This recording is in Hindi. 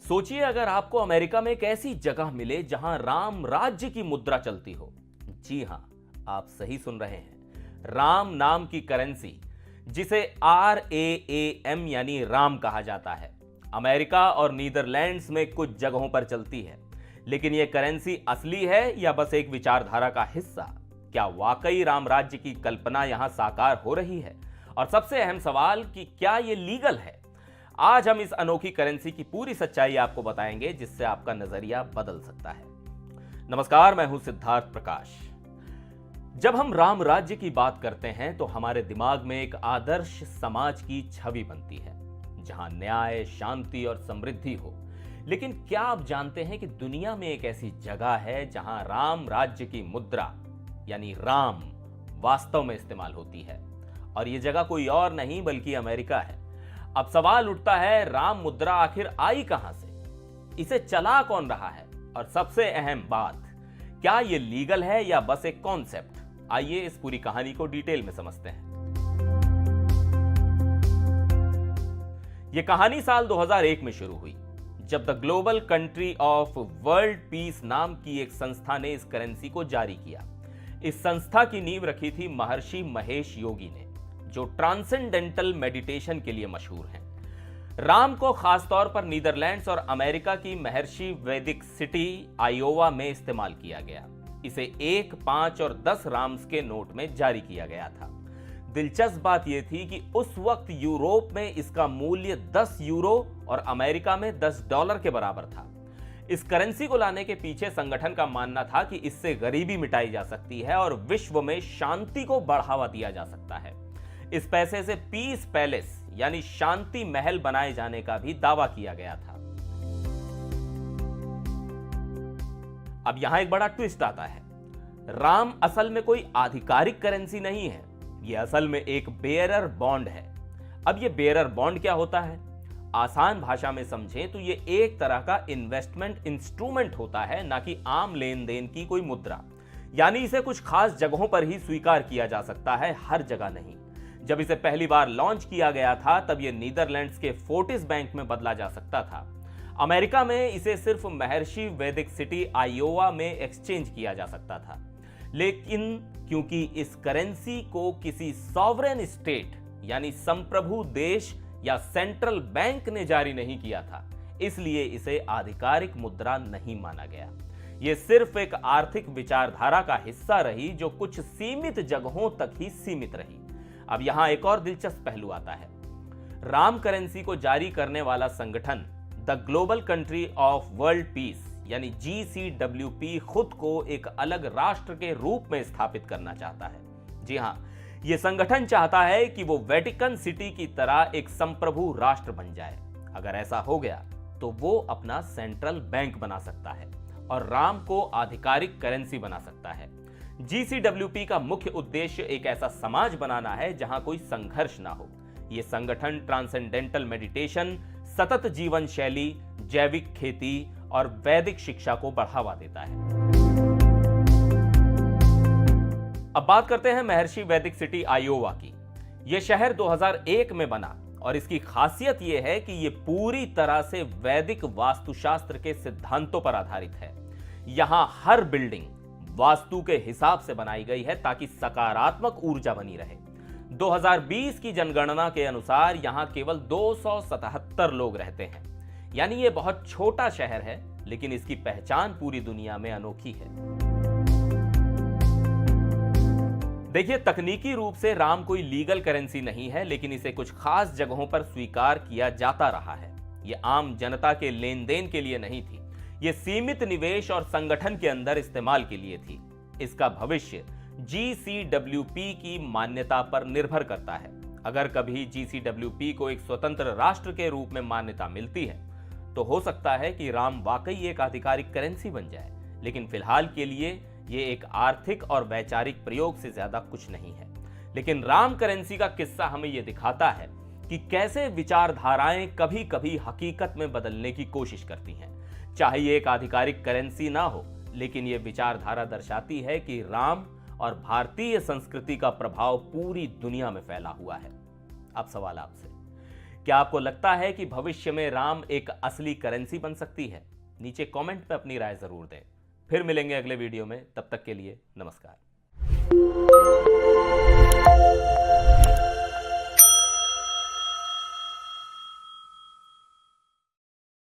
सोचिए अगर आपको अमेरिका में एक ऐसी जगह मिले जहां राम राज्य की मुद्रा चलती हो। जी हां, आप सही सुन रहे हैं। राम नाम की करेंसी, जिसे RAM यानी राम कहा जाता है, अमेरिका और नीदरलैंड्स में कुछ जगहों पर चलती है। लेकिन यह करेंसी असली है या बस एक विचारधारा का हिस्सा? क्या वाकई राम राज्य की कल्पना यहां साकार हो रही है? और सबसे अहम सवाल कि क्या यह लीगल है? आज हम इस अनोखी करेंसी की पूरी सच्चाई आपको बताएंगे, जिससे आपका नजरिया बदल सकता है। नमस्कार, मैं हूं सिद्धार्थ प्रकाश। जब हम राम राज्य की बात करते हैं तो हमारे दिमाग में एक आदर्श समाज की छवि बनती है, जहां न्याय, शांति और समृद्धि हो। लेकिन क्या आप जानते हैं कि दुनिया में एक ऐसी जगह है जहां राम राज्य की मुद्रा यानी राम वास्तव में इस्तेमाल होती है? और यह जगह कोई और नहीं बल्कि अमेरिका है। अब सवाल उठता है, राम मुद्रा आखिर आई कहां से? इसे चला कौन रहा है? और सबसे अहम बात, क्या यह लीगल है या बस एक कॉन्सेप्ट? आइए इस पूरी कहानी को डिटेल में समझते हैं। यह कहानी साल 2001 में शुरू हुई, जब the global country of world peace नाम की एक संस्था ने इस करेंसी को जारी किया। इस संस्था की नींव रखी थी महर्षि महेश योगी ने, जो ट्रांसेंडेंटल मेडिटेशन के लिए मशहूर हैं। राम को खासतौर पर नीदरलैंड्स और अमेरिका की महर्षि वैदिक सिटी आयोवा में इस्तेमाल किया गया। इसे 1, 5 और 10 राम्स के नोट में जारी किया गया था। दिलचस्प बात यह थी कि उस वक्त यूरोप में इसका मूल्य 10 यूरो और अमेरिका में $10 के बराबर था। इस करेंसी को लाने के पीछे संगठन का मानना था कि इससे गरीबी मिटाई जा सकती है और विश्व में शांति को बढ़ावा दिया जा सकता है। इस पैसे से पीस पैलेस यानी शांति महल बनाए जाने का भी दावा किया गया था। अब यहां एक बड़ा ट्विस्ट आता है। राम असल में कोई आधिकारिक करेंसी नहीं है, यह असल में एक बेयरर बॉन्ड है। अब यह बेयरर बॉन्ड क्या होता है? आसान भाषा में समझें तो यह एक तरह का इन्वेस्टमेंट इंस्ट्रूमेंट होता है, ना कि आम लेन देन की कोई मुद्रा। यानी इसे कुछ खास जगहों पर ही स्वीकार किया जा सकता है, हर जगह नहीं। जब इसे पहली बार लॉन्च किया गया था तब यह नीदरलैंड्स के फोर्टिस बैंक में बदला जा सकता था। अमेरिका में इसे सिर्फ महर्षि वैदिक सिटी आयोवा में एक्सचेंज किया जा सकता था। लेकिन क्योंकि इस करेंसी को किसी सॉवरेन स्टेट यानी संप्रभु देश या सेंट्रल बैंक ने जारी नहीं किया था, इसलिए इसे आधिकारिक मुद्रा नहीं माना गया। यह सिर्फ एक आर्थिक विचारधारा का हिस्सा रही, जो कुछ सीमित जगहों तक ही सीमित रही। अब यहां एक और दिलचस्प पहलू आता है। राम करेंसी को जारी करने वाला संगठन the global country of world peace यानी GCWP खुद को एक अलग राष्ट्र के रूप में स्थापित करना चाहता है। जी हां, यह संगठन चाहता है कि वो वेटिकन सिटी की तरह एक संप्रभु राष्ट्र बन जाए। अगर ऐसा हो गया तो वो अपना सेंट्रल बैंक बना सकता है और राम को आधिकारिक करेंसी बना सकता है। GCWP का मुख्य उद्देश्य एक ऐसा समाज बनाना है जहां कोई संघर्ष ना हो। यह संगठन ट्रांसेंडेंटल मेडिटेशन, सतत जीवन शैली, जैविक खेती और वैदिक शिक्षा को बढ़ावा देता है। अब बात करते हैं महर्षि वैदिक सिटी आयोवा की। यह शहर 2001 में बना और इसकी खासियत यह है कि यह पूरी तरह से वैदिक वास्तुशास्त्र के सिद्धांतों पर आधारित है। यहां हर बिल्डिंग वास्तु के हिसाब से बनाई गई है ताकि सकारात्मक ऊर्जा बनी रहे। 2020 की जनगणना के अनुसार यहां केवल 277 लोग रहते हैं। यानी यह बहुत छोटा शहर है, लेकिन इसकी पहचान पूरी दुनिया में अनोखी है। देखिए, तकनीकी रूप से राम कोई लीगल करेंसी नहीं है, लेकिन इसे कुछ खास जगहों पर स्वीकार किया जाता रहा है। यह आम जनता के लेन देन के लिए नहीं थी, यह सीमित निवेश और संगठन के अंदर इस्तेमाल के लिए थी। इसका भविष्य GCWP की मान्यता पर निर्भर करता है। अगर कभी GCWP को एक स्वतंत्र राष्ट्र के रूप में मान्यता मिलती है तो हो सकता है कि राम वाकई एक आधिकारिक करेंसी बन जाए। लेकिन फिलहाल के लिए यह एक आर्थिक और वैचारिक प्रयोग से ज्यादा कुछ नहीं है। लेकिन राम करेंसी का किस्सा हमें यह दिखाता है कि कैसे विचारधाराएं कभी कभी हकीकत में बदलने की कोशिश करती हैं। चाहे ये एक आधिकारिक करेंसी ना हो, लेकिन यह विचारधारा दर्शाती है कि राम और भारतीय संस्कृति का प्रभाव पूरी दुनिया में फैला हुआ है। अब सवाल आपसे, क्या आपको लगता है कि भविष्य में राम एक असली करेंसी बन सकती है? नीचे कमेंट में अपनी राय जरूर दें। फिर मिलेंगे अगले वीडियो में, तब तक के लिए नमस्कार।